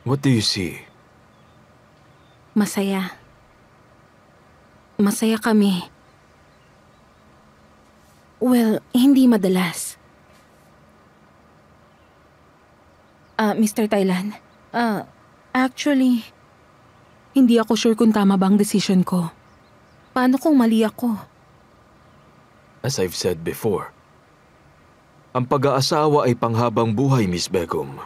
What do you see? Masaya. Masaya kami. Well, hindi madalas. Mr. Thailand, actually, hindi ako sure kung tama ba ang decision ko. Paano kung mali ako? As I've said before, ang pag-aasawa ay panghabang buhay, Miss Begum.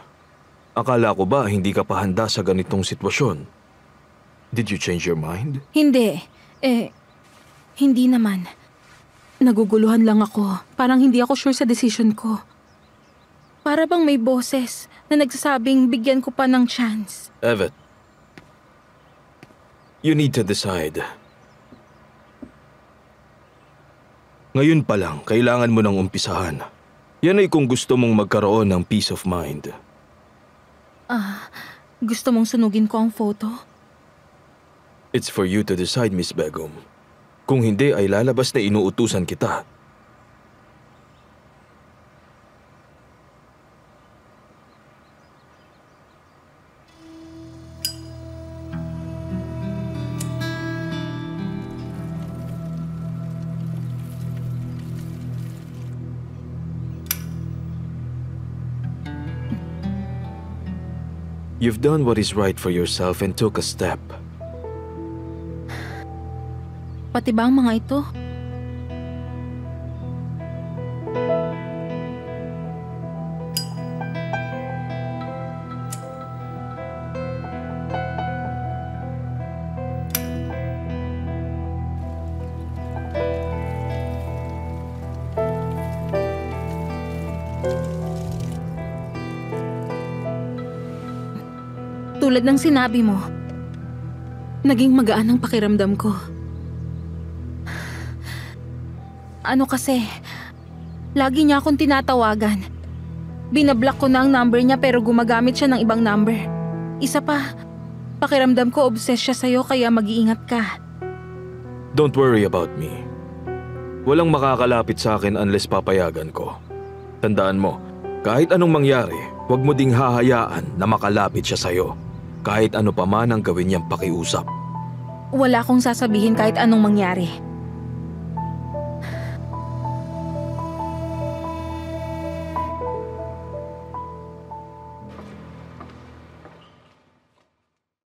Akala ko ba hindi ka pa handa sa ganitong sitwasyon? Did you change your mind? Hindi. Hindi naman. Naguguluhan lang ako. Parang hindi ako sure sa decision ko. Para bang may boses na nagsasabing bigyan ko pa ng chance. Evet, you need to decide. Ngayon pa lang, kailangan mo nang umpisahan. Yan ay kung gusto mong magkaroon ng peace of mind. Gusto mong sunugin ko ang photo? It's for you to decide, Miss Begum. Kung hindi, ay lalabas na inuutusan kita. You've done what is right for yourself and took a step. Pati ba ang mga ito? Tulad ng sinabi mo, naging magaan ang pakiramdam ko. Ano kasi, lagi niya akong tinatawagan. Binablock ko na ang number niya pero gumagamit siya ng ibang number. Isa pa, pakiramdam ko obsessed siya sa'yo kaya mag-iingat ka. Don't worry about me. Walang makakalapit sa akin unless papayagan ko. Tandaan mo, kahit anong mangyari, huwag mo ding hahayaan na makalapit siya sa'yo. Kahit ano pa man ang gawin niyang pakiusap. Wala akong sasabihin kahit anong mangyari.